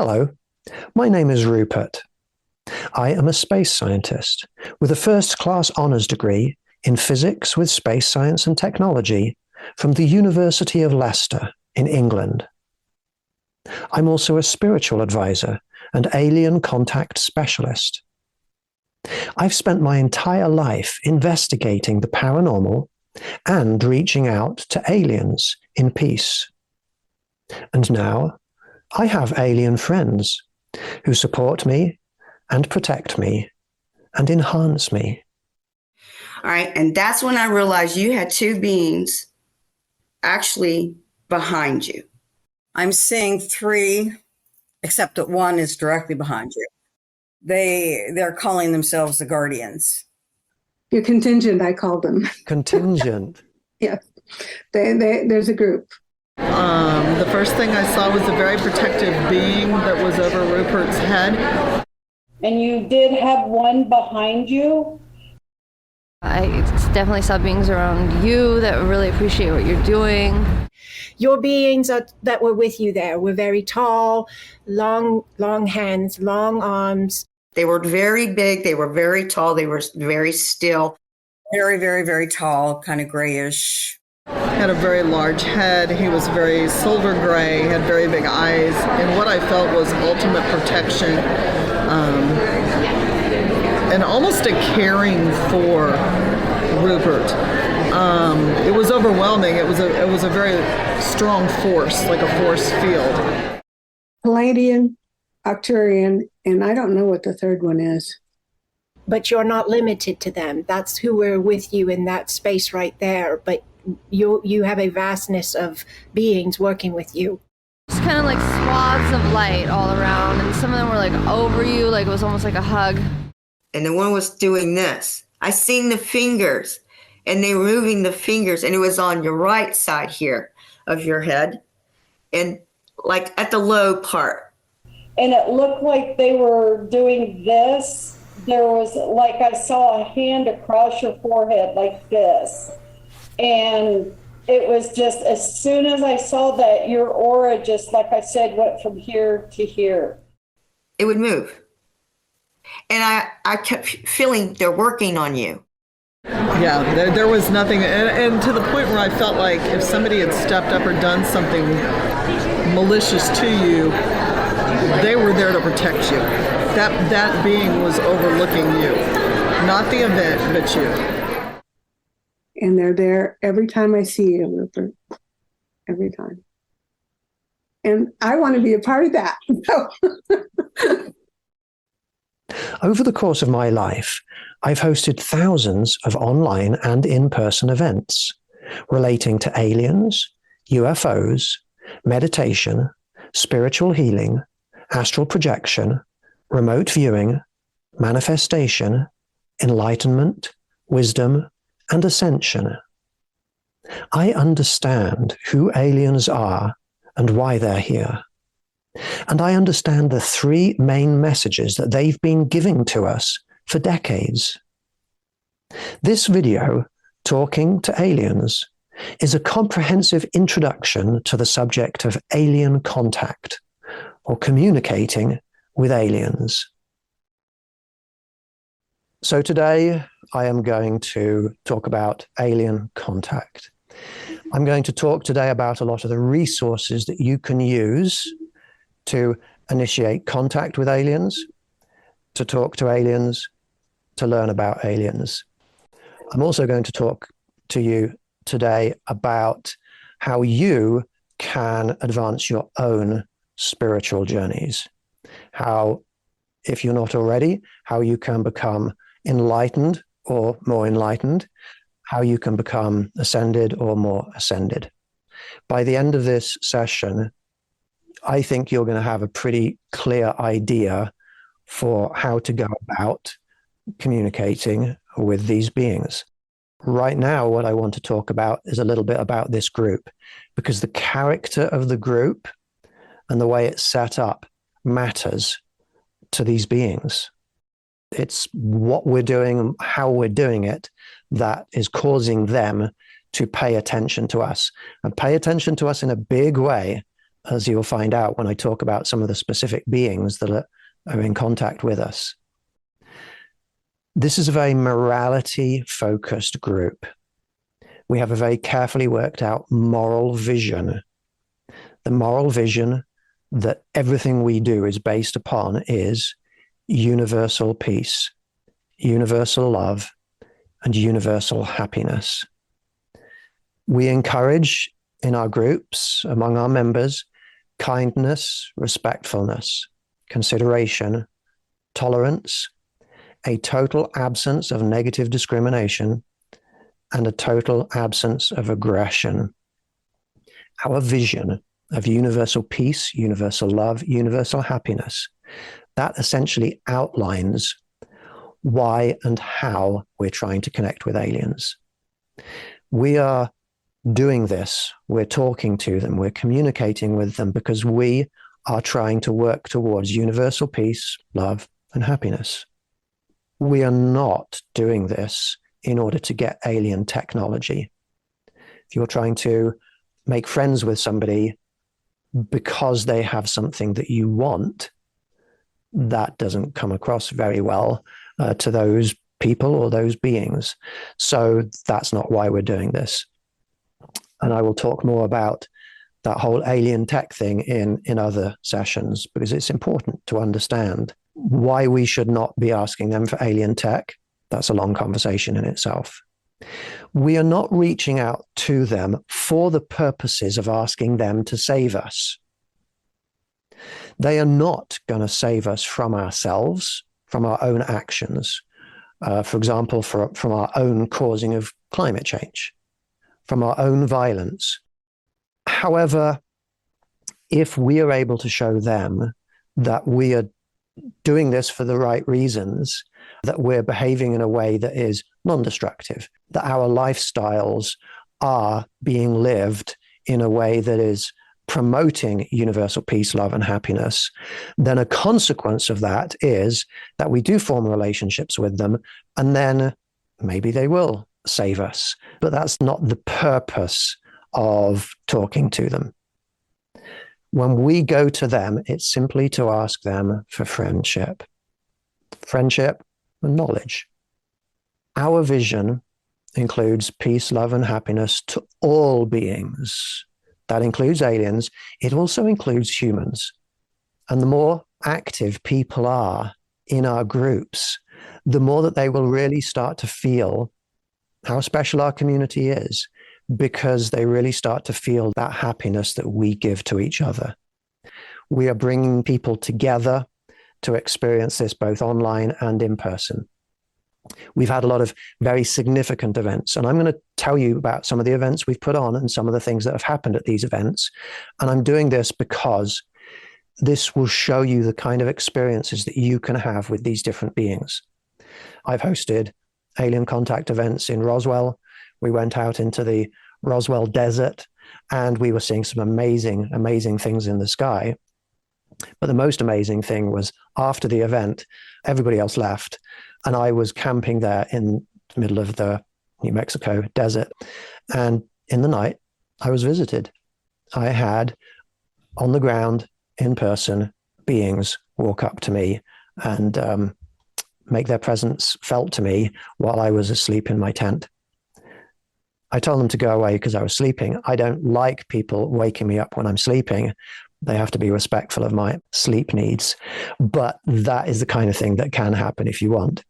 Hello, my name is Rupert. I am a space scientist with a first-class honours degree in physics with space science and technology from the University of Leicester in England. I'm also a spiritual advisor and alien contact specialist. I've spent my entire life investigating the paranormal and reaching out to aliens in peace. And now I have alien friends who support me and protect me and enhance me. All right. And that's when I realized you had two beings actually behind you. I'm seeing three, except that one is directly behind you. They're calling themselves the Guardians. You're contingent, I called them. Contingent? Yes. There's a group. The first thing I saw was a very protective being that was over Rupert's head. And you did have one behind you? I definitely saw beings around you that really appreciate what you're doing. Your beings that were with you there were very tall, long hands, long arms. They were very big. They were very tall. They were very still. Very, very, very tall, kind of grayish. Had a very large head. He was very silver gray, had very big eyes, and what I felt was ultimate protection, and almost a caring for Rupert. It was overwhelming. It was a very strong force, like a force field. Palladian, Arcturian, and I don't know what the third one is. But you're not limited to them. That's who were with you in that space right there. But you have a vastness of beings working with you. Just kind of like swaths of light all around, and some of them were like over you, like it was almost like a hug. And the one was doing this. I seen the fingers, and they were moving the fingers, and it was on your right side here of your head, and like at the low part. And it looked like they were doing this. There was, like, I saw a hand across your forehead like this. And it was just, as soon as I saw that, your aura just, like I said, went from here to here. It would move. And I kept feeling they're working on you. Yeah, there was nothing, and to the point where I felt like if somebody had stepped up or done something malicious to you, they were there to protect you. That being was overlooking you, not the event, but you. And they're there every time I see you, Rupert. Every time. And I want to be a part of that. Over the course of my life, I've hosted thousands of online and in-person events relating to aliens, UFOs, meditation, spiritual healing, astral projection, remote viewing, manifestation, enlightenment, wisdom, and ascension. I understand who aliens are and why they're here. And I understand the three main messages that they've been giving to us for decades. This video, Talking to Aliens, is a comprehensive introduction to the subject of alien contact, or communicating with aliens. So today, I am going to talk about alien contact. I'm going to talk today about a lot of the resources that you can use to initiate contact with aliens, to talk to aliens, to learn about aliens. I'm also going to talk to you today about how you can advance your own spiritual journeys. How, if you're not already, how you can become enlightened or more enlightened, how you can become ascended or more ascended. By the end of this session, I think you're going to have a pretty clear idea for how to go about communicating with these beings. Right now, what I want to talk about is a little bit about this group, because the character of the group and the way it's set up matters to these beings. It's what we're doing and how we're doing it that is causing them to pay attention to us, and pay attention to us in a big way as you'll find out when I talk about some of the specific beings that are in contact with us. This is a very morality-focused group. We have a very carefully worked out moral vision. The moral vision that everything we do is based upon is universal peace, universal love, and universal happiness. We encourage in our groups, among our members, kindness, respectfulness, consideration, tolerance, a total absence of negative discrimination, and a total absence of aggression. Our vision of universal peace, universal love, universal happiness, that essentially outlines why and how we're trying to connect with aliens. We are doing this, we're talking to them, we're communicating with them because we are trying to work towards universal peace, love, and happiness. We are not doing this in order to get alien technology. If you're trying to make friends with somebody because they have something that you want, that doesn't come across very well to those people or those beings. So that's not why we're doing this. And I will talk more about that whole alien tech thing in other sessions, because it's important to understand why we should not be asking them for alien tech. That's a long conversation in itself. We are not reaching out to them for the purposes of asking them to save us. They are not going to save us from ourselves, from our own actions. For example, from our own causing of climate change, from our own violence. However, if we are able to show them that we are doing this for the right reasons, that we're behaving in a way that is non-destructive, that our lifestyles are being lived in a way that is promoting universal peace, love, and happiness, then a consequence of that is that we do form relationships with them, and then maybe they will save us. But that's not the purpose of talking to them. When we go to them, it's simply to ask them for friendship and knowledge. Our vision includes peace, love, and happiness to all beings. That includes aliens. It also includes humans. And the more active people are in our groups, the more that they will really start to feel how special our community is, because they really start to feel that happiness that we give to each other. We are bringing people together to experience this both online and in person. We've had a lot of very significant events, and I'm going to tell you about some of the events we've put on and some of the things that have happened at these events. And I'm doing this because this will show you the kind of experiences that you can have with these different beings. I've hosted alien contact events in Roswell. We went out into the Roswell desert and we were seeing some amazing, amazing things in the sky. But the most amazing thing was after the event, everybody else left, and I was camping there in the middle of the New Mexico desert. And in the night, I was visited. I had on the ground, in person, beings walk up to me and make their presence felt to me while I was asleep in my tent. I told them to go away because I was sleeping. I don't like people waking me up when I'm sleeping. They have to be respectful of my sleep needs. But that is the kind of thing that can happen if you want.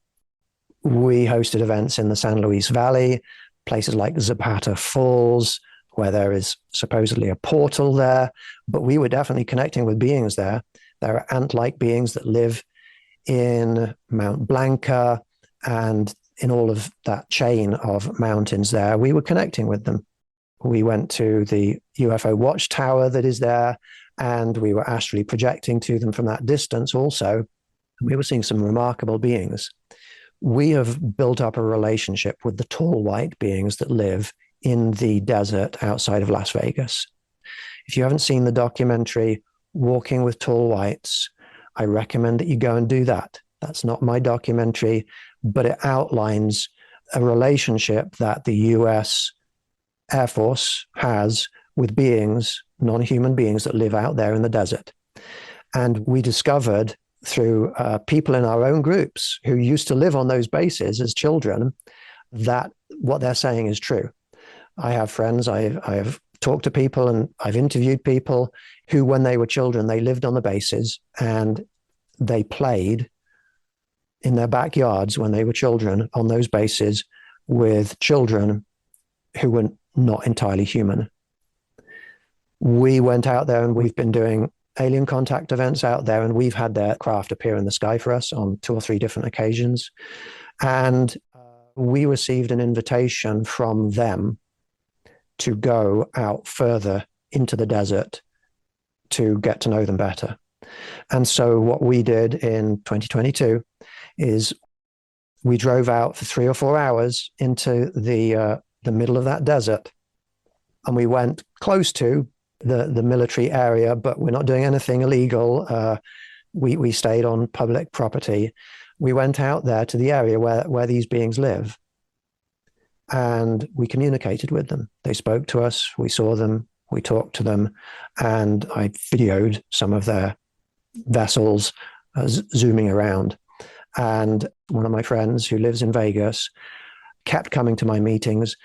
We hosted events in the San Luis Valley, places like Zapata Falls, where there is supposedly a portal there. But we were definitely connecting with beings there. There are ant-like beings that live in Mount Blanca and in all of that chain of mountains there. We were connecting with them. We went to the UFO watchtower that is there, and we were astrally projecting to them from that distance also. We were seeing some remarkable beings. We have built up a relationship with the tall white beings that live in the desert outside of Las Vegas. If you haven't seen the documentary Walking with Tall Whites, I recommend that you go and do that. That's not my documentary, but it outlines a relationship that the US Air Force has with beings non-human beings that live out there in the desert. And we discovered through people in our own groups who used to live on those bases as children that what they're saying is true. I have friends, I have talked to people, and I've interviewed people who, when they were children, they lived on the bases and they played in their backyards when they were children on those bases with children who were not entirely human. We went out there and we've been doing alien contact events out there, and we've had their craft appear in the sky for us on 2 or 3 different occasions. And we received an invitation from them to go out further into the desert to get to know them better. And so what we did in 2022 is we drove out for 3 or 4 hours into the middle of that desert, and we went close to the military area, but we're not doing anything illegal. We stayed on public property. We went out there to the area where these beings live, and we communicated with them. They spoke to us, we saw them, we talked to them, and I videoed some of their vessels zooming around. And one of my friends who lives in Vegas kept coming to my meetings,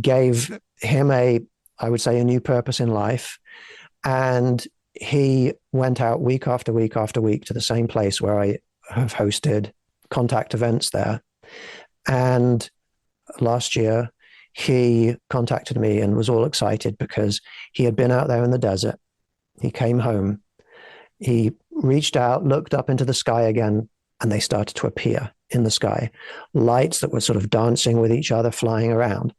gave him I would say, a new purpose in life. And he went out week after week after week to the same place where I have hosted contact events there. And last year, he contacted me and was all excited because he had been out there in the desert. He came home. He reached out, looked up into the sky again, and they started to appear in the sky. Lights that were sort of dancing with each other, flying around.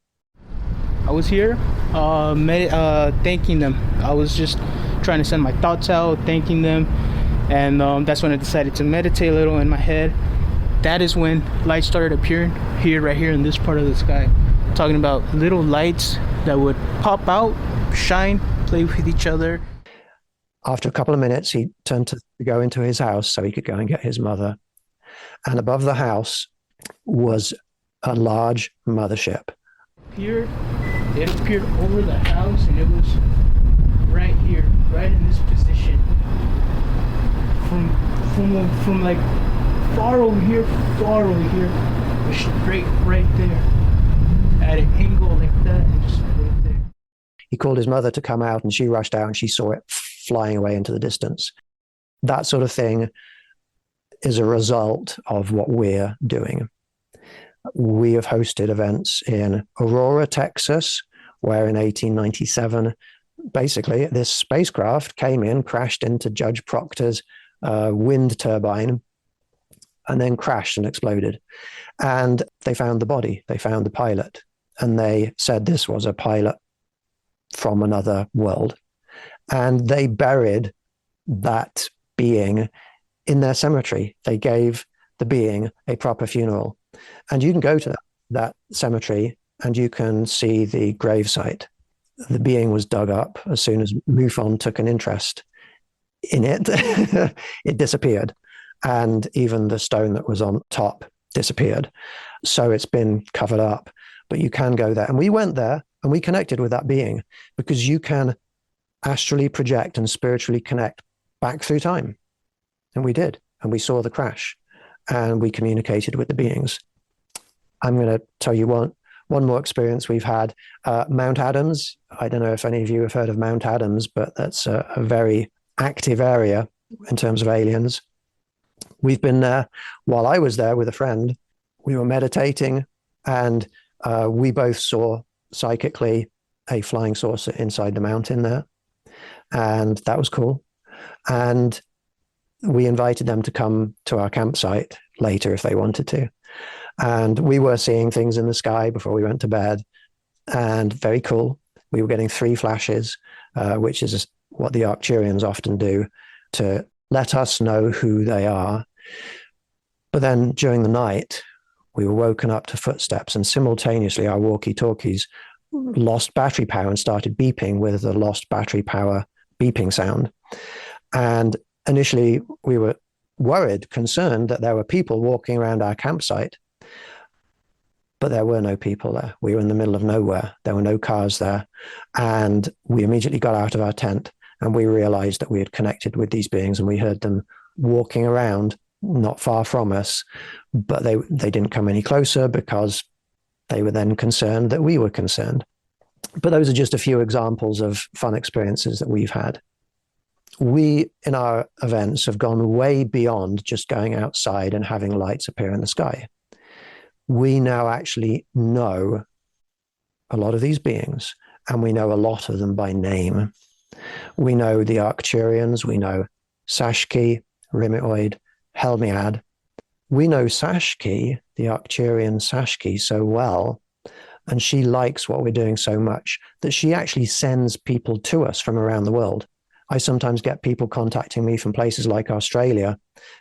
I was here thanking them. I was just trying to send my thoughts out, thanking them. And that's when I decided to meditate a little in my head. That is when lights started appearing right here in this part of the sky. Talking about little lights that would pop out, shine, play with each other. After a couple of minutes, he turned to go into his house so he could go and get his mother. And above the house was a large mothership. Here, it appeared over the house, and it was right here, right in this position. From like far over here, straight right there, at an angle like that, and just right there. He called his mother to come out, and she rushed out, and she saw it flying away into the distance. That sort of thing is a result of what we're doing. We have hosted events in Aurora, Texas, where in 1897, basically this spacecraft came in, crashed into Judge Proctor's wind turbine, and then crashed and exploded. And they found the body, they found the pilot, and they said this was a pilot from another world. And they buried that being in their cemetery. They gave the being a proper funeral. And you can go to that cemetery and you can see the gravesite. The being was dug up as soon as MUFON took an interest in it. It disappeared. And even the stone that was on top disappeared. So it's been covered up. But you can go there. And we went there and we connected with that being, because you can astrally project and spiritually connect back through time. And we did. And we saw the crash. And we communicated with the beings. I'm going to tell you one more experience we've had. Mount Adams. I don't know if any of you have heard of Mount Adams, but that's a very active area in terms of aliens. We've been there. While I was there with a friend, we were meditating, and we both saw psychically a flying saucer inside the mountain there. And that was cool. And we invited them to come to our campsite later if they wanted to. And we were seeing things in the sky before we went to bed, and very cool. We were getting 3 flashes, which is what the Arcturians often do to let us know who they are. But then during the night, we were woken up to footsteps, and simultaneously our walkie-talkies lost battery power and started beeping with the lost battery power beeping sound. And initially we were worried, concerned that there were people walking around our campsite. but there were no people there. We were in the middle of nowhere. There were no cars there. And we immediately got out of our tent and we realized that we had connected with these beings, and we heard them walking around not far from us, but they didn't come any closer because they were then concerned that we were concerned. But those are just a few examples of fun experiences that we've had. We, in our events, have gone way beyond just going outside and having lights appear in the sky. We now actually know a lot of these beings, and we know a lot of them by name. We know the Arcturians, we know Sashki, Rimioid, Helmiad. We know Sashki, the Arcturian Sashki, so well, and she likes what we're doing so much that she actually sends people to us from around the world. I sometimes get people contacting me from places like Australia,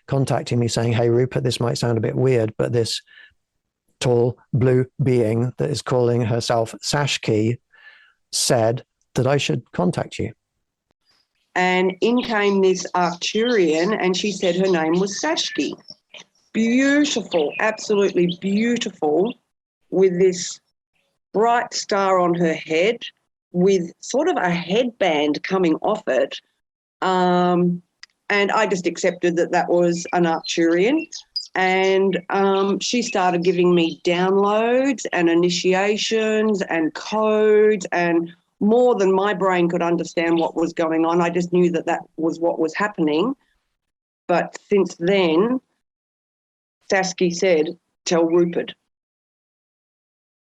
contacting me saying, hey, Rupert, this might sound a bit weird, but this tall blue being that is calling herself Sashki said that I should contact you. And in came this Arcturian, and she said her name was Sashki. Beautiful, absolutely beautiful, with this bright star on her head, with sort of a headband coming off it. And I just accepted that that was an Arcturian. And she started giving me downloads and initiations and codes, and more than my brain could understand what was going on. I just knew that that was what was happening. But since then, Sashki said, tell Rupert.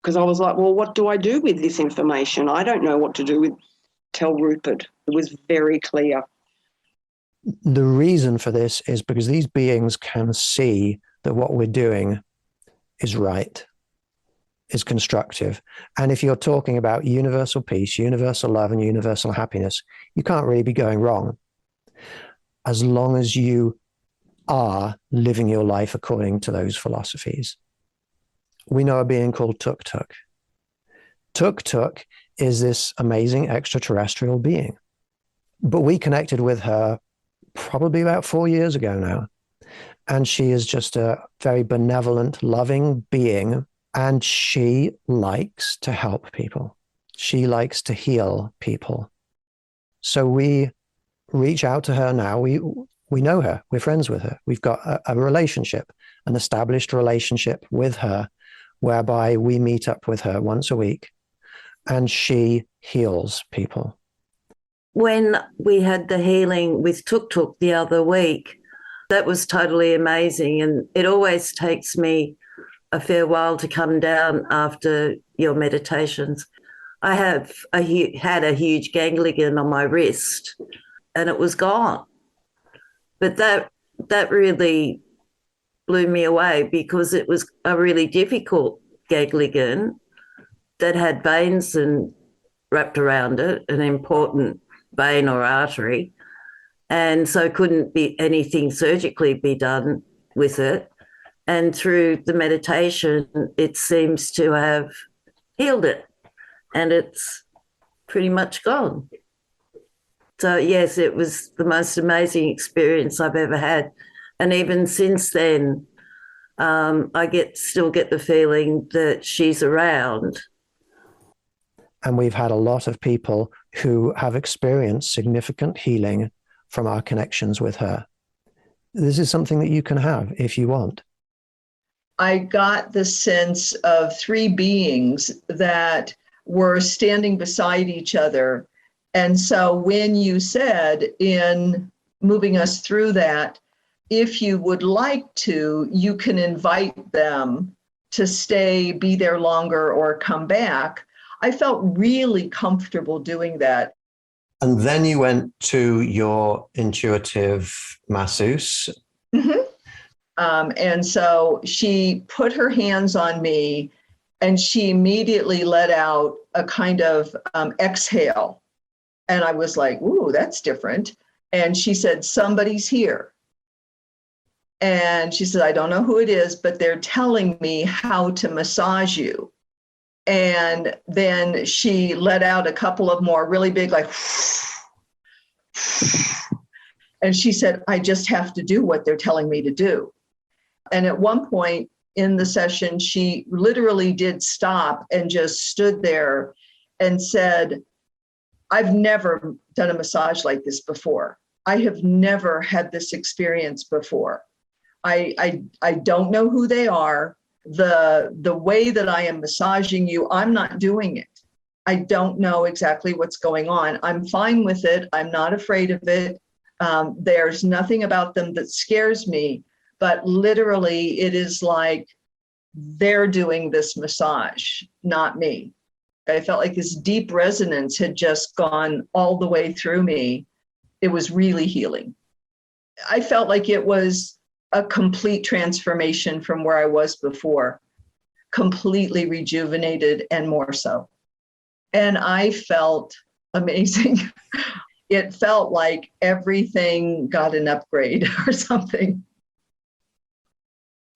Because I was like, well, what do I do with this information? I don't know what to do with tell Rupert. It was very clear. The reason for this is because these beings can see that what we're doing is right, is constructive. And if you're talking about universal peace, universal love, and universal happiness, you can't really be going wrong as long as you are living your life according to those philosophies. We know a being called Tuk Tuk. Tuk Tuk is this amazing extraterrestrial being, but we connected with her probably about 4 years ago now. And she is just a very benevolent, loving being. And she likes to help people. She likes to heal people. So we reach out to her now. We know her. We're friends with her. We've got a relationship, an established relationship with her, whereby we meet up with her once a week and she heals people. When we had the healing with Tuk Tuk the other week, that was totally amazing. And it always takes me a fair while to come down after your meditations. I had a huge ganglion on my wrist and it was gone. But that really blew me away because it was a really difficult ganglion that had veins wrapped around it, an important vein or artery, and so couldn't be anything surgically be done with it. And through the meditation, it seems to have healed it, and it's pretty much gone. So yes, it was the most amazing experience I've ever had. And even since then, I still get the feeling that she's around. And we've had a lot of people who have experienced significant healing from our connections with her. This is something that you can have if you want. I got the sense of three beings that were standing beside each other. And so when you said, in moving us through that, if you would like to, you can invite them to stay, be there longer, or come back, I felt really comfortable doing that. And then you went to your intuitive masseuse. Mm-hmm. And so she put her hands on me and she immediately let out a kind of exhale. And I was like, ooh, that's different. And she said, somebody's here. And she said, I don't know who it is, but they're telling me how to massage you. And then she let out a couple of more really big, like, and she said, I just have to do what they're telling me to do. And at one point, in the session, she literally did stop and just stood there and said, I've never done a massage like this before. I have never had this experience before. I don't know who they are. The way that I am massaging you, I'm not doing it. I don't know exactly what's going on. I'm fine with it. I'm not afraid of it. There's nothing about them that scares me, but literally it is like they're doing this massage, not me. I felt like this deep resonance had just gone all the way through me. It was really healing. I felt like it was a complete transformation from where I was before, completely rejuvenated and more so. And I felt amazing. It felt like everything got an upgrade or something.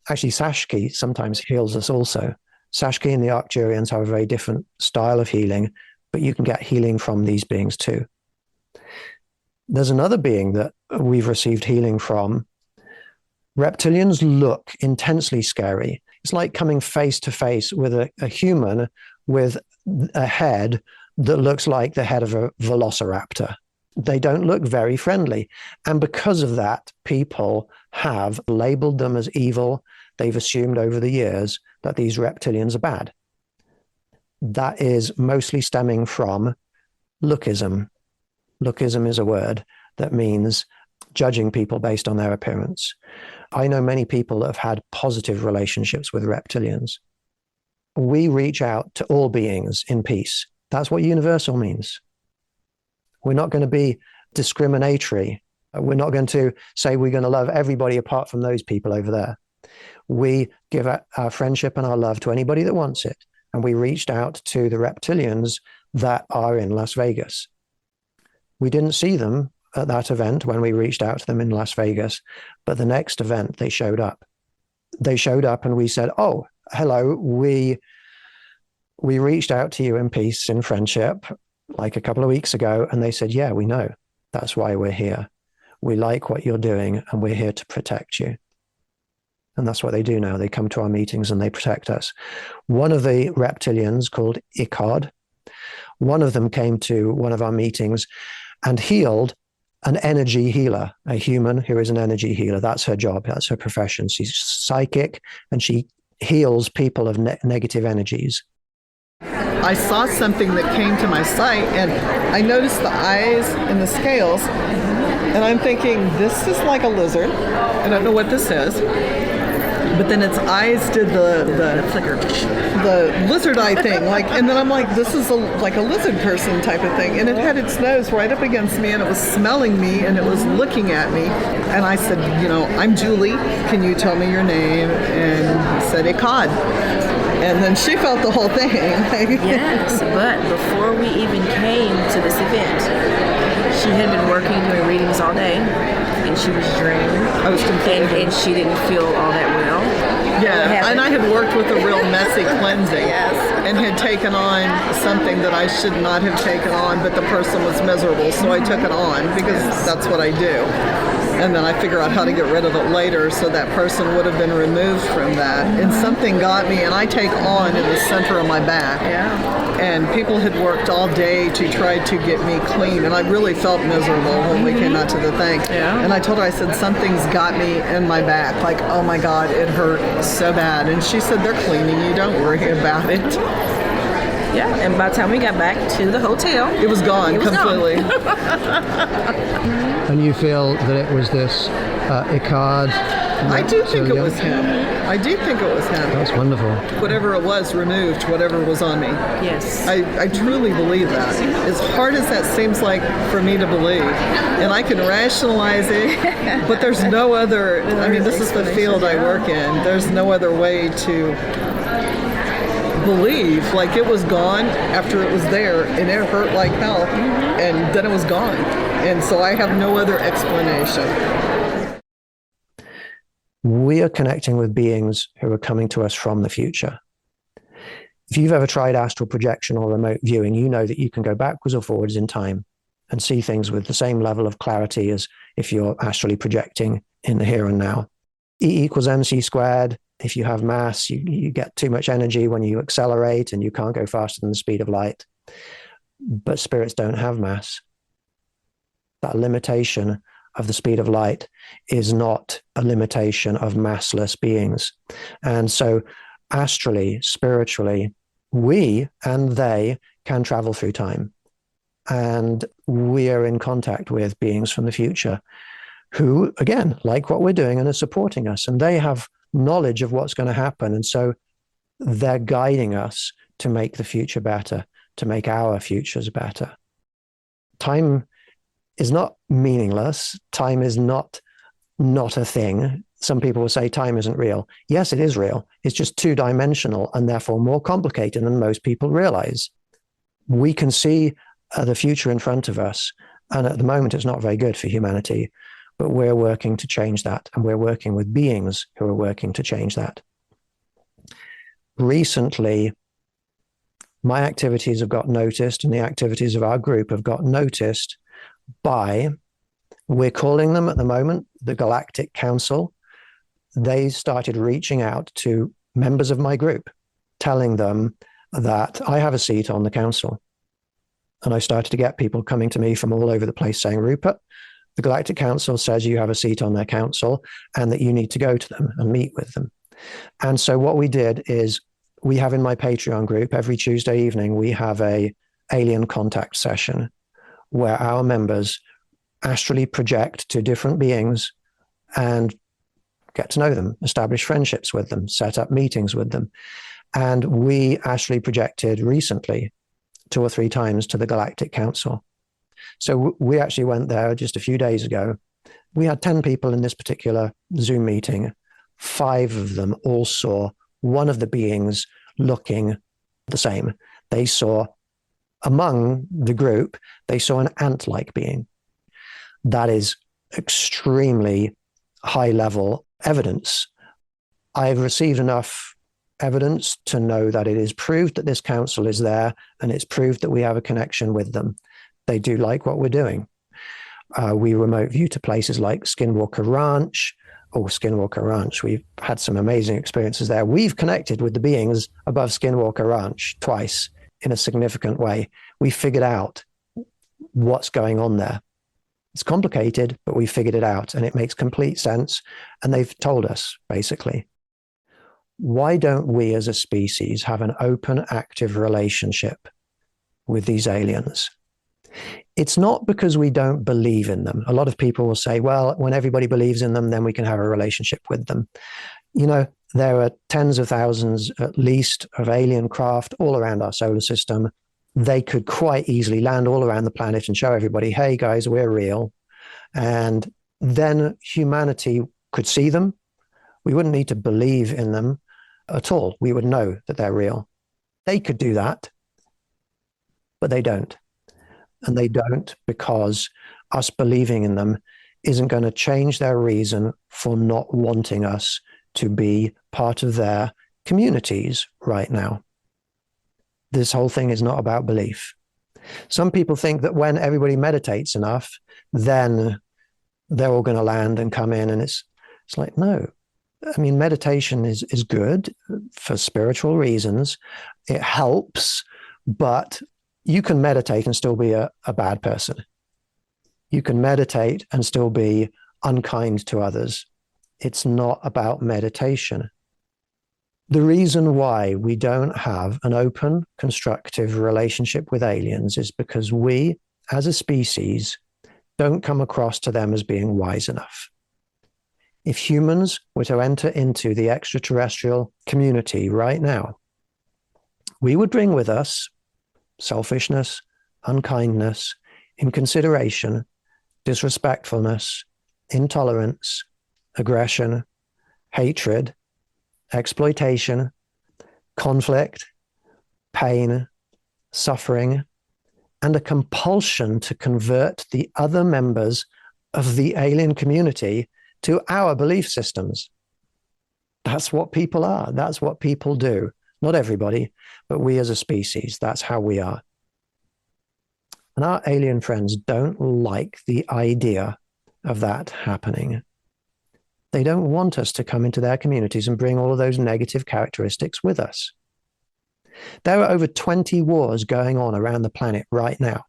Actually, Sashki sometimes heals us also. Sashki and the Arcturians have a very different style of healing, but you can get healing from these beings too. There's another being that we've received healing from. Reptilians look intensely scary. It's like coming face to face with a human with a head that looks like the head of a velociraptor. They don't look very friendly. And because of that, people have labeled them as evil. They've assumed over the years that these reptilians are bad. That is mostly stemming from lookism. Lookism is a word that means judging people based on their appearance. I know many people that have had positive relationships with reptilians. We reach out to all beings in peace. That's what universal means. We're not going to be discriminatory. We're not going to say we're going to love everybody apart from those people over there. We give our friendship and our love to anybody that wants it. And we reached out to the reptilians that are in Las Vegas. We didn't see them at that event when we reached out to them in Las Vegas, but the next event they showed up. They showed up and we said, oh, hello, we reached out to you in peace, in friendship, like a couple of weeks ago. And they said, yeah, we know. That's why we're here. We like what you're doing and we're here to protect you. And that's what they do now. They come to our meetings and they protect us. One of the reptilians called Icod, one of them came to one of our meetings and healed an energy healer, a human who is an energy healer. That's her job. That's her profession. She's psychic and she heals people of negative energies. I saw something that came to my sight and I noticed the eyes and the scales and I'm thinking, this is like a lizard. I don't know what this is. But then its eyes did the flicker, the lizard eye thing, and then I'm like, this is like a lizard person type of thing, and it had its nose right up against me, and it was smelling me, and it was looking at me, and I said, I'm Julie. Can you tell me your name? And said Icod. And then she felt the whole thing. Yes, but before we even came to this event, she had been working doing readings all day. And she was drained. I was confused. And she didn't feel all that well. Yeah, and I had worked with a real messy cleansing. Yes. And had taken on something that I should not have taken on, but the person was miserable, so I took it on because that's what I do. And then I figure out how to get rid of it later so that person would have been removed from that. And something got me, and I take on in the center of my back. Yeah. And people had worked all day to try to get me clean, and I really felt miserable when we came out to the thing. Yeah. And I told her, I said, something's got me in my back. Like, oh my God, it hurt so bad. And she said, they're cleaning you, don't worry about it. Yeah, and by the time we got back to the hotel, it was gone completely. And you feel that it was this Icod? I do think it was him. I do think it was him. That's wonderful. Whatever it was removed, whatever was on me. Yes. I truly believe that. As hard as that seems like for me to believe, and I can rationalize it, but there's no other, this is the field I work in. There's no other way to believe. Like, it was gone after it was there, and it hurt like hell, and then it was gone. And so I have no other explanation. We are connecting with beings who are coming to us from the future. If you've ever tried astral projection or remote viewing, you know that you can go backwards or forwards in time and see things with the same level of clarity as if you're astrally projecting in the here and now. E equals mc squared. If you have mass, you get too much energy when you accelerate and you can't go faster than the speed of light. But spirits don't have mass. That limitation of the speed of light is not a limitation of massless beings. And so astrally, spiritually, we and they can travel through time. And we are in contact with beings from the future who, again, like what we're doing and are supporting us. And they have knowledge of what's going to happen. And so they're guiding us to make the future better, to make our futures better. Time is not meaningless. Time is not a thing. Some people will say time isn't real. Yes, it is real. It's just two-dimensional and therefore more complicated than most people realize. We can see the future in front of us, and at the moment it's not very good for humanity, but we're working to change that, and we're working with beings who are working to change that. Recently, my activities have got noticed, and the activities of our group have got noticed by, we're calling them at the moment, the Galactic Council. They started reaching out to members of my group, telling them that I have a seat on the council. And I started to get people coming to me from all over the place saying, Rupert, the Galactic Council says you have a seat on their council and that you need to go to them and meet with them. And so what we did is, we have in my Patreon group, every Tuesday evening, we have a alien contact session where our members astrally project to different beings and get to know them, establish friendships with them, set up meetings with them. And we astrally projected recently 2 or 3 times to the Galactic Council. So we actually went there just a few days ago. We had 10 people in this particular Zoom meeting. 5 of them all saw one of the beings looking the same. They saw, among the group, they saw an ant-like being. That is extremely high-level evidence. I've received enough evidence to know that it is proved that this council is there, and it's proved that we have a connection with them. They do like what we're doing. We remote view to places like Skinwalker Ranch. We've had some amazing experiences there. We've connected with the beings above Skinwalker Ranch twice in a significant way. We figured out what's going on there. It's complicated, but we figured it out, and it makes complete sense. And they've told us, basically, why don't we as a species have an open, active relationship with these aliens? It's not because we don't believe in them. A lot of people will say, well, when everybody believes in them, then we can have a relationship with them. You know, there are tens of thousands, at least, of alien craft all around our solar system. They could quite easily land all around the planet and show everybody, hey, guys, we're real. And then humanity could see them. We wouldn't need to believe in them at all. We would know that they're real. They could do that, but they don't. And they don't because us believing in them isn't going to change their reason for not wanting us to be part of their communities right now. This whole thing is not about belief. Some people think that when everybody meditates enough, then they're all going to land and come in. And it's like, no. I mean, meditation is good for spiritual reasons. It helps, but you can meditate and still be a bad person. You can meditate and still be unkind to others. It's not about meditation. The reason why we don't have an open, constructive relationship with aliens is because we, as a species, don't come across to them as being wise enough. If humans were to enter into the extraterrestrial community right now, we would bring with us selfishness, unkindness, inconsideration, disrespectfulness, intolerance, aggression, hatred, exploitation, conflict, pain, suffering, and a compulsion to convert the other members of the alien community to our belief systems. That's what people are. That's what people do. Not everybody, but we as a species, that's how we are. And our alien friends don't like the idea of that happening. They don't want us to come into their communities and bring all of those negative characteristics with us. There are over 20 wars going on around the planet right now.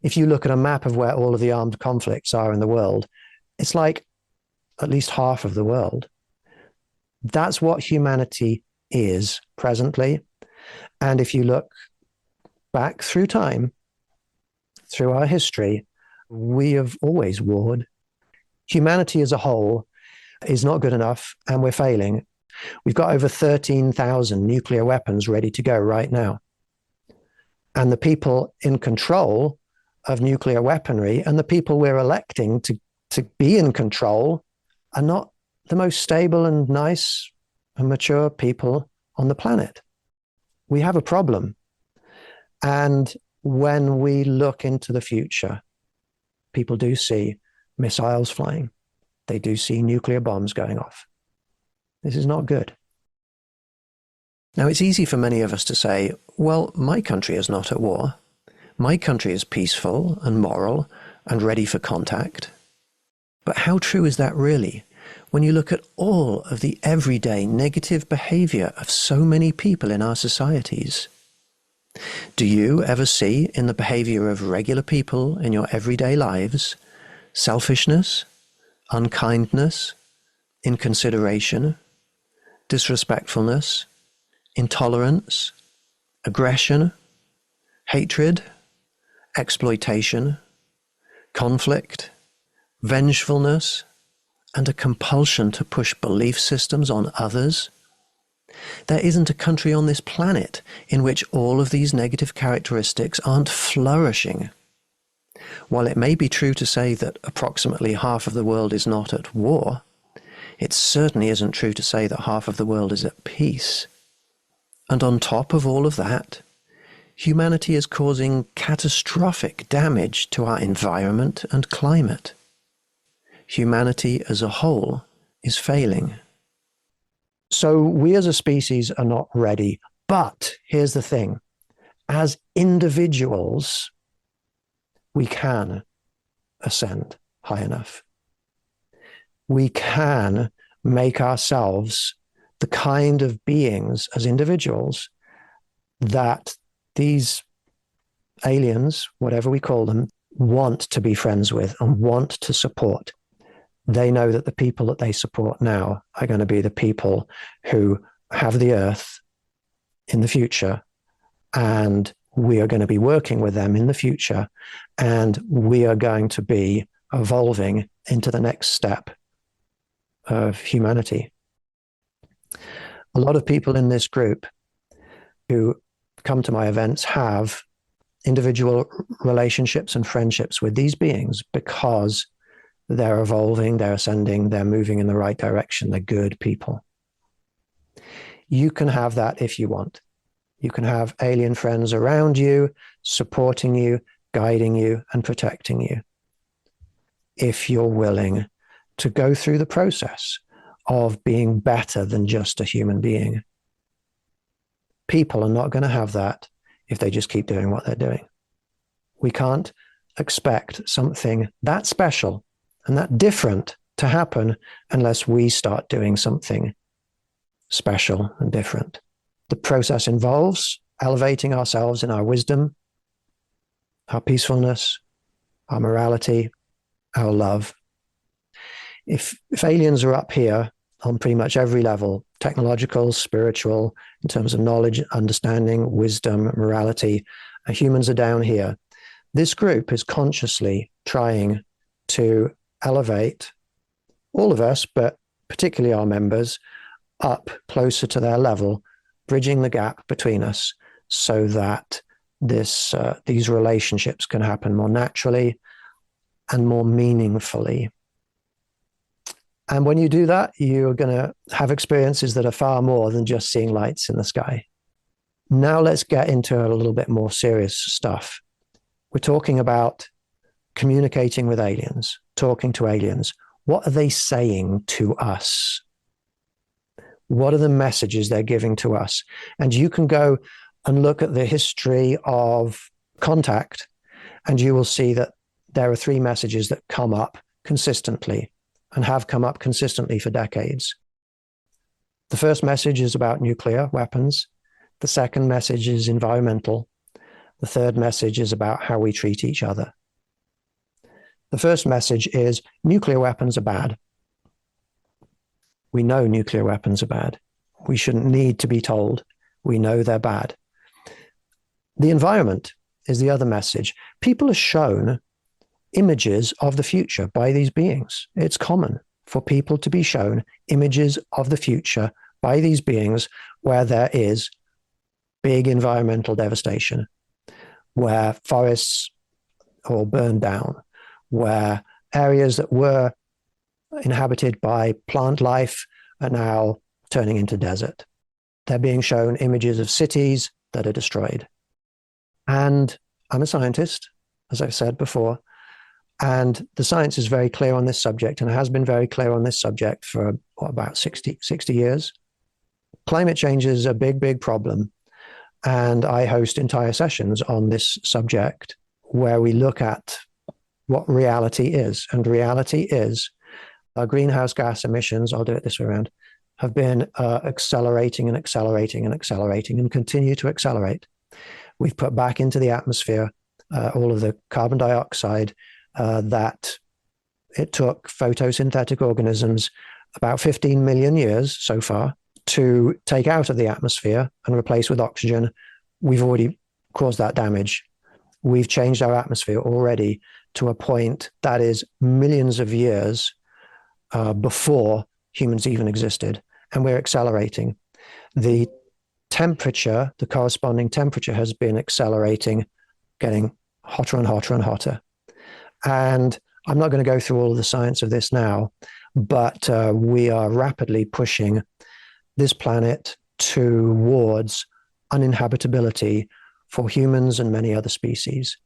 If you look at a map of where all of the armed conflicts are in the world, it's like at least half of the world. That's what humanity is presently. And if you look back through time, through our history, we have always warred. Humanity as a whole is not good enough, and we're failing. We've got over 13,000 nuclear weapons ready to go right now. And the people in control of nuclear weaponry and the people we're electing to be in control are not the most stable and nice and mature people on the planet. We have a problem. And when we look into the future, people do see missiles flying. They do see nuclear bombs going off. This is not good. Now, it's easy for many of us to say, well, my country is not at war. My country is peaceful and moral and ready for contact. But how true is that really when you look at all of the everyday negative behavior of so many people in our societies? Do you ever see in the behavior of regular people in your everyday lives selfishness, unkindness, inconsideration, disrespectfulness, intolerance, aggression, hatred, exploitation, conflict, vengefulness, and a compulsion to push belief systems on others? There isn't a country on this planet in which all of these negative characteristics aren't flourishing. While it may be true to say that approximately half of the world is not at war, it certainly isn't true to say that half of the world is at peace. And on top of all of that, humanity is causing catastrophic damage to our environment and climate. Humanity as a whole is failing. So we as a species are not ready. But here's the thing. As individuals, we can ascend high enough. We can make ourselves the kind of beings as individuals that these aliens, whatever we call them, want to be friends with and want to support. They know that the people that they support now are going to be the people who have the earth in the future, and we are going to be working with them in the future, and we are going to be evolving into the next step of humanity. A lot of people in this group who come to my events have individual relationships and friendships with these beings because they're evolving, they're ascending, they're moving in the right direction, they're good people. You can have that if you want. You can have alien friends around you, supporting you, guiding you, and protecting you, if you're willing to go through the process of being better than just a human being. People are not going to have that if they just keep doing what they're doing. We can't expect something that special and that different to happen unless we start doing something special and different. The process involves elevating ourselves in our wisdom, our peacefulness, our morality, our love. If aliens are up here on pretty much every level, technological, spiritual, in terms of knowledge, understanding, wisdom, morality, humans are down here. This group is consciously trying to elevate all of us, but particularly our members, up closer to their level, bridging the gap between us so that these relationships can happen more naturally and more meaningfully. And when you do that, you're going to have experiences that are far more than just seeing lights in the sky. Now let's get into a little bit more serious stuff. We're talking about communicating with aliens, talking to aliens. What are they saying to us? What are the messages they're giving to us? And you can go and look at the history of contact, and you will see that there are three messages that come up consistently and have come up consistently for decades. The first message is about nuclear weapons. The second message is environmental. The third message is about how we treat each other. The first message is nuclear weapons are bad. We know nuclear weapons are bad. We shouldn't need to be told. We know they're bad. The environment is the other message. People are shown images of the future by these beings. It's common for people to be shown images of the future by these beings where there is big environmental devastation, where forests are all burned down, where areas that were inhabited by plant life are now turning into desert. They're being shown images of cities that are destroyed. And I'm a scientist, as I've said before, and the science is very clear on this subject and has been very clear on this subject for about 60 years. Climate change is a big, big problem. And I host entire sessions on this subject where we look at what reality is. And reality is our greenhouse gas emissions, I'll do it this way around, have been accelerating and accelerating and accelerating and continue to accelerate. We've put back into the atmosphere all of the carbon dioxide that it took photosynthetic organisms about 15 million years so far to take out of the atmosphere and replace with oxygen. We've already caused that damage. We've changed our atmosphere already to a point that is millions of years before humans even existed, and we're accelerating. The temperature, the corresponding temperature has been accelerating, getting hotter and hotter and hotter. And I'm not going to go through all of the science of this now, but we are rapidly pushing this planet towards uninhabitability for humans and many other species.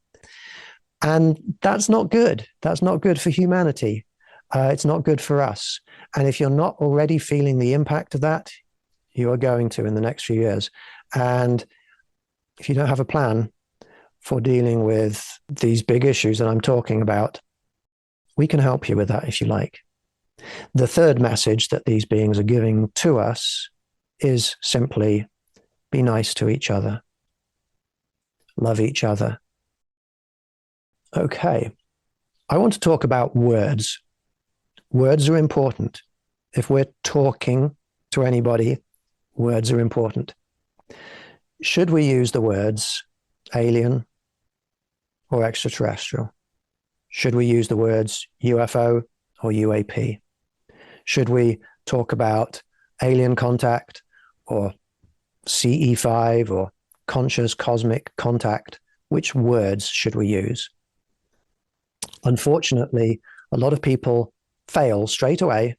And that's not good. That's not good for humanity. It's not good for us. And if you're not already feeling the impact of that, you are going to in the next few years. And if you don't have a plan for dealing with these big issues that I'm talking about, we can help you with that if you like. The third message that these beings are giving to us is simply be nice to each other. Love each other. Okay. I want to talk about words. Words are important. If we're talking to anybody, words are important. Should we use the words alien or extraterrestrial? Should we use the words UFO or UAP? Should we talk about alien contact or CE5 or conscious cosmic contact? Which words should we use? Unfortunately, a lot of people fail straight away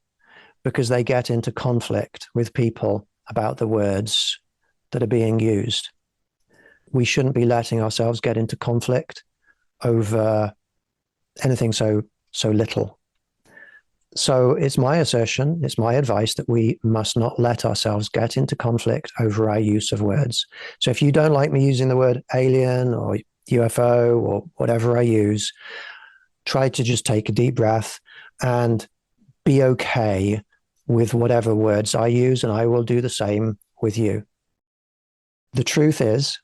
because they get into conflict with people about the words that are being used. We shouldn't be letting ourselves get into conflict over anything so little. So it's my assertion, it's my advice that we must not let ourselves get into conflict over our use of words. So if you don't like me using the word alien or UFO or whatever I use, try to just take a deep breath and be okay with whatever words I use, and I will do the same with you. The truth is,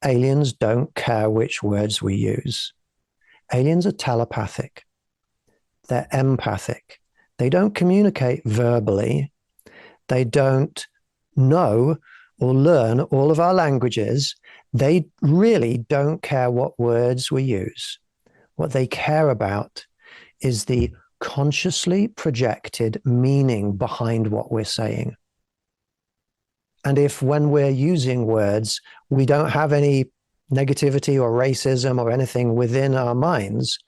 aliens don't care which words we use. Aliens are telepathic. They're empathic. They don't communicate verbally. They don't know or learn all of our languages. They really don't care what words we use. What they care about is the consciously projected meaning behind what we're saying. And if when we're using words, we don't have any negativity or racism or anything within our minds,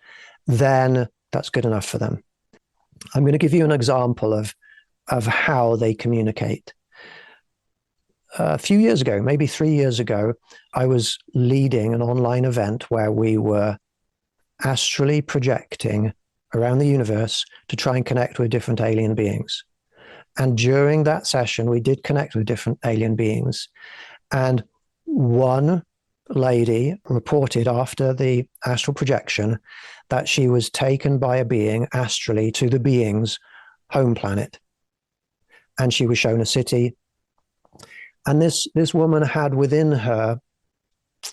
then that's good enough for them. I'm going to give you an example of how they communicate. A few years ago, maybe 3 years ago, I was leading an online event where we were astrally projecting around the universe to try and connect with different alien beings. And during that session, we did connect with different alien beings. And one lady reported after the astral projection that she was taken by a being astrally to the being's home planet. And she was shown a city. And this woman had within her,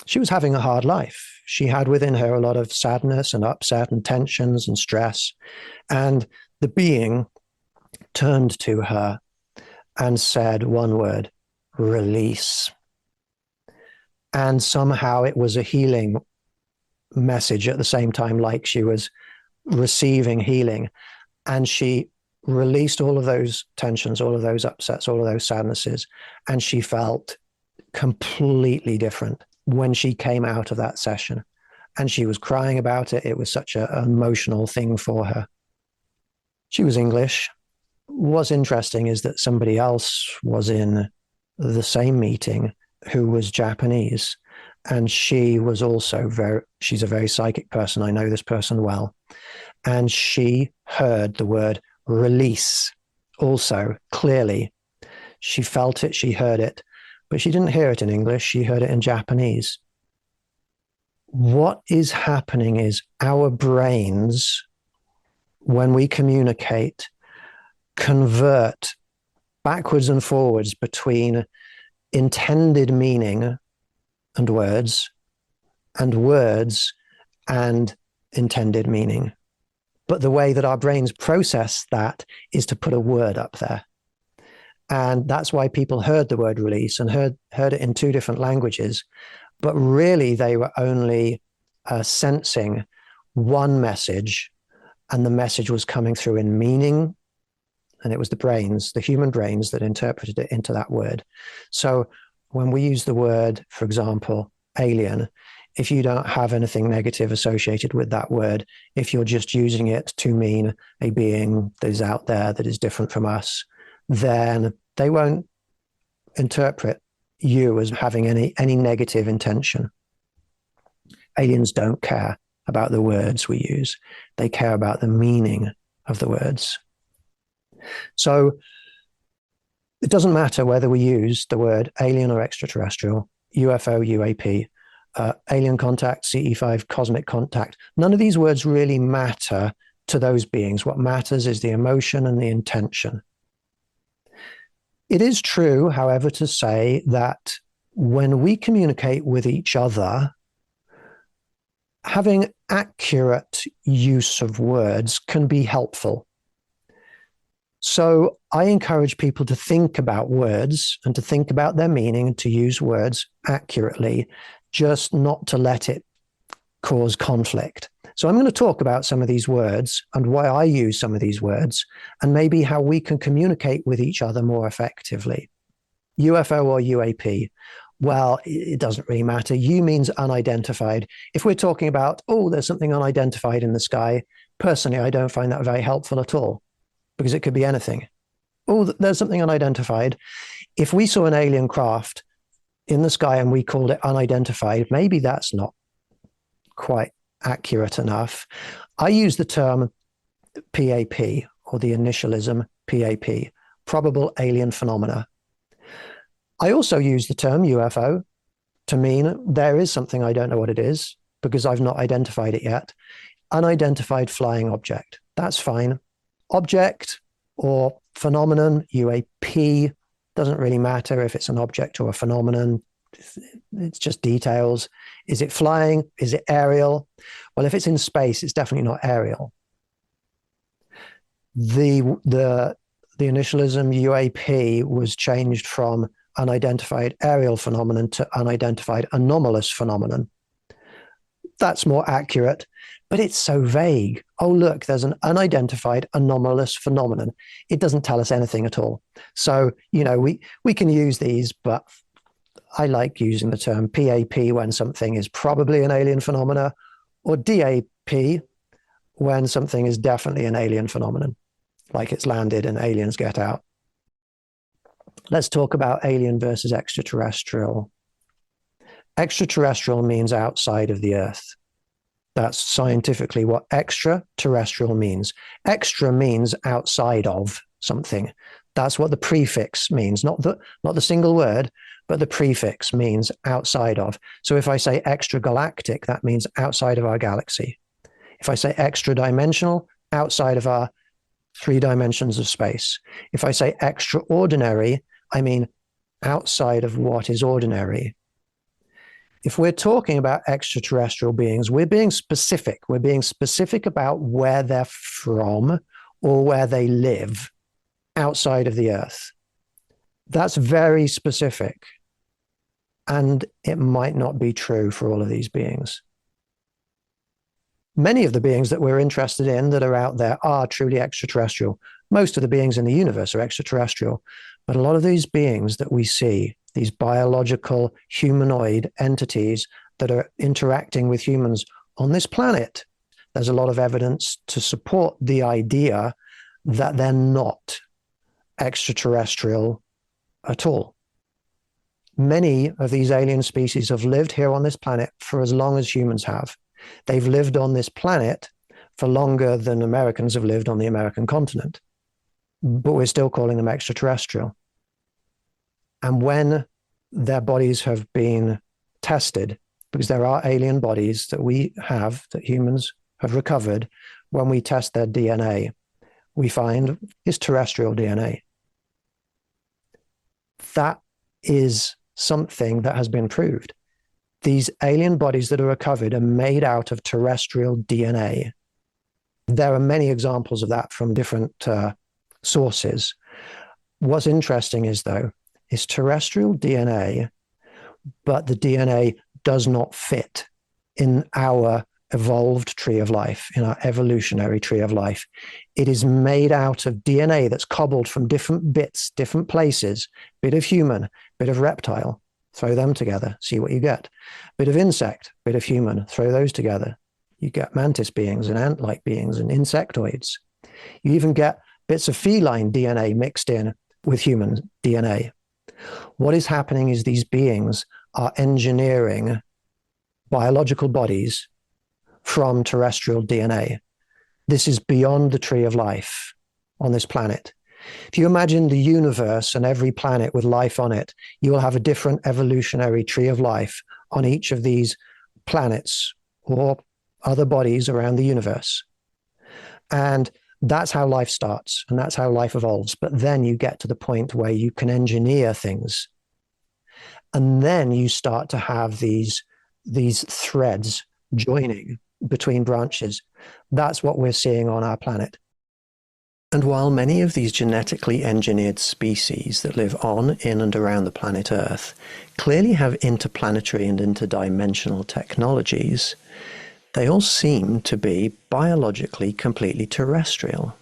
she was having a hard life. She had within her a lot of sadness and upset and tensions and stress. And the being turned to her and said one word, release. And somehow it was a healing message at the same time, like she was receiving healing. And she released all of those tensions, all of those upsets, all of those sadnesses. And she felt completely different when she came out of that session. And she was crying about it. It was such an emotional thing for her. She was English. What's interesting is that somebody else was in the same meeting who was Japanese. And she was also she's a very psychic person. I know this person well. And she heard the word release also clearly. She felt it, she heard it, but she didn't hear it in English. She heard it in Japanese. What is happening is our brains, when we communicate, convert backwards and forwards between intended meaning and words and intended meaning. But the way that our brains process that is to put a word up there. And that's why people heard the word release and heard it in two different languages. But really, they were only sensing one message, and the message was coming through in meaning. And it was the brains, the human brains, that interpreted it into that word. So when we use the word, for example, alien, if you don't have anything negative associated with that word, if you're just using it to mean a being that is out there that is different from us, then they won't interpret you as having any negative intention. Aliens don't care about the words we use. They care about the meaning of the words. So it doesn't matter whether we use the word alien or extraterrestrial, UFO, UAP, alien contact, CE5, cosmic contact. None of these words really matter to those beings. What matters is the emotion and the intention. It is true, however, to say that when we communicate with each other, having accurate use of words can be helpful. So I encourage people to think about words and to think about their meaning and to use words accurately, just not to let it cause conflict. So I'm going to talk about some of these words and why I use some of these words and maybe how we can communicate with each other more effectively. UFO or UAP? Well, it doesn't really matter. U means unidentified. If we're talking about, oh, there's something unidentified in the sky, personally, I don't find that very helpful at all, because it could be anything. Oh, there's something unidentified. If we saw an alien craft in the sky and we called it unidentified, maybe that's not quite accurate enough. I use the term PAP, or the initialism PAP, probable alien phenomena. I also use the term UFO to mean there is something I don't know what it is because I've not identified it yet. Unidentified flying object. That's fine. Object or phenomenon, UAP, doesn't really matter if it's an object or a phenomenon. It's just details. Is it flying? Is it aerial? Well, if it's in space, it's definitely not aerial. The initialism UAP was changed from unidentified aerial phenomenon to unidentified anomalous phenomenon. That's more accurate, but it's so vague. Oh, look, there's an unidentified anomalous phenomenon. It doesn't tell us anything at all. So, you know, we can use these, but I like using the term PAP when something is probably an alien phenomena, or DAP when something is definitely an alien phenomenon, like it's landed and aliens get out. Let's talk about alien versus extraterrestrial. Extraterrestrial means outside of the Earth. That's scientifically what extraterrestrial means. Extra means outside of something. That's what the prefix means, not the single word, but the prefix means outside of. So if I say extragalactic, that means outside of our galaxy. If I say extra dimensional, outside of our 3 dimensions of space. If I say extraordinary, I mean outside of what is ordinary. If we're talking about extraterrestrial beings, we're being specific. We're being specific about where they're from or where they live outside of the Earth. That's very specific. And it might not be true for all of these beings. Many of the beings that we're interested in that are out there are truly extraterrestrial. Most of the beings in the universe are extraterrestrial. But a lot of these beings that we see, these biological humanoid entities that are interacting with humans on this planet, there's a lot of evidence to support the idea that they're not extraterrestrial at all. Many of these alien species have lived here on this planet for as long as humans have. They've lived on this planet for longer than Americans have lived on the American continent. But we're still calling them extraterrestrial. And when their bodies have been tested, because there are alien bodies that we have, that humans have recovered, when we test their DNA, we find is terrestrial DNA. That is something that has been proved. These alien bodies that are recovered are made out of terrestrial DNA. There are many examples of that from different sources. What's interesting is, though, is terrestrial DNA, but the DNA does not fit in our evolved tree of life, in our evolutionary tree of life. It is made out of DNA that's cobbled from different bits, different places, bit of human, bit of reptile, throw them together, see what you get. Bit of insect, bit of human, throw those together. You get mantis beings and ant-like beings and insectoids. You even get bits of feline DNA mixed in with human DNA. What is happening is these beings are engineering biological bodies from terrestrial DNA. This is beyond the tree of life on this planet. If you imagine the universe and every planet with life on it, you will have a different evolutionary tree of life on each of these planets or other bodies around the universe. And that's how life starts, and that's how life evolves. But then you get to the point where you can engineer things. And then you start to have these threads joining between branches. That's what we're seeing on our planet. And while many of these genetically engineered species that live on, in, and around the planet Earth clearly have interplanetary and interdimensional technologies, they all seem to be biologically completely terrestrial.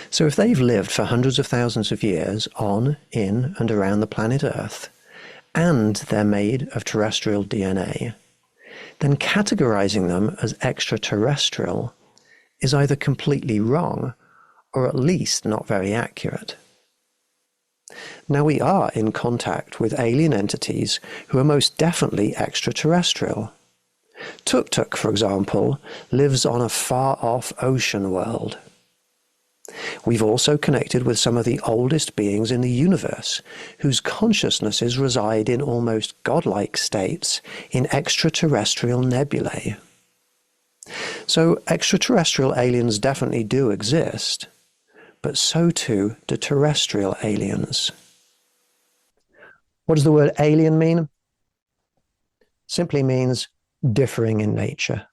So if they've lived for hundreds of thousands of years on, in, and around the planet Earth, and they're made of terrestrial DNA, then categorizing them as extraterrestrial is either completely wrong or at least not very accurate. Now, we are in contact with alien entities who are most definitely extraterrestrial. Tuk Tuk, for example, lives on a far-off ocean world. We've also connected with some of the oldest beings in the universe, whose consciousnesses reside in almost godlike states in extraterrestrial nebulae. So extraterrestrial aliens definitely do exist, but so too do terrestrial aliens. What does the word alien mean? Simply means differing in nature.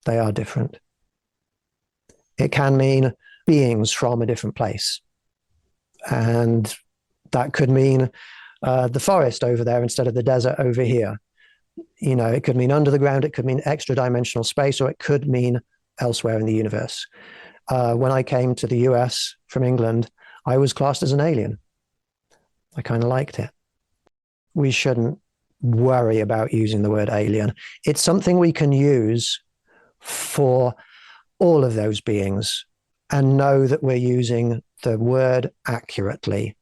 They are different. It can mean beings from a different place. And that could mean the forest over there instead of the desert over here. You know, it could mean under the ground, it could mean extra-dimensional space, or it could mean elsewhere in the universe. When I came to the US from England, I was classed as an alien. I kind of liked it. We shouldn't worry about using the word alien. It's something we can use for all of those beings and know that we're using the word accurately.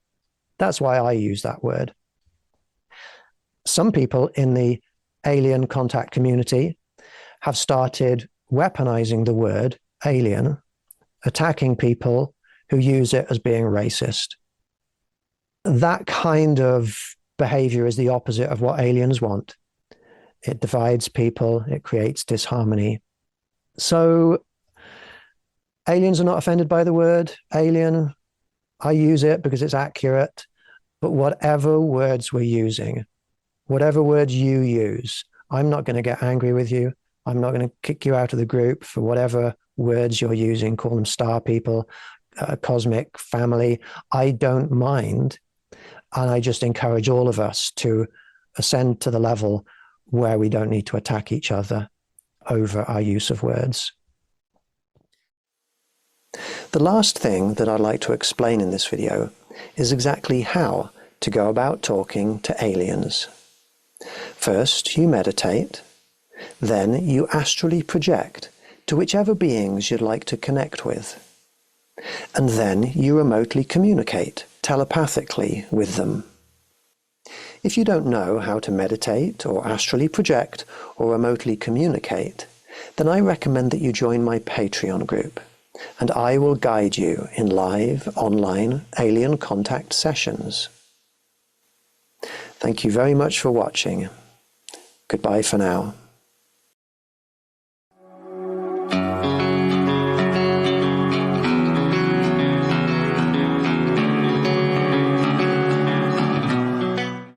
That's why I use that word. Some people in the alien contact community have started weaponizing the word alien, attacking people who use it as being racist. That kind of behavior is the opposite of what aliens want. It divides people, it creates disharmony. So aliens are not offended by the word alien. I use it because it's accurate. But whatever words we're using, whatever words you use, I'm not going to get angry with you. I'm not going to kick you out of the group for whatever words you're using. Call them star people, cosmic family. I don't mind. And I just encourage all of us to ascend to the level where we don't need to attack each other over our use of words. The last thing that I'd like to explain in this video is exactly how to go about talking to aliens. First, you meditate. Then you astrally project to whichever beings you'd like to connect with. And then you remotely communicate telepathically with them. If you don't know how to meditate or astrally project or remotely communicate, then I recommend that you join my Patreon group, and I will guide you in live, online alien contact sessions. Thank you very much for watching. Goodbye for now.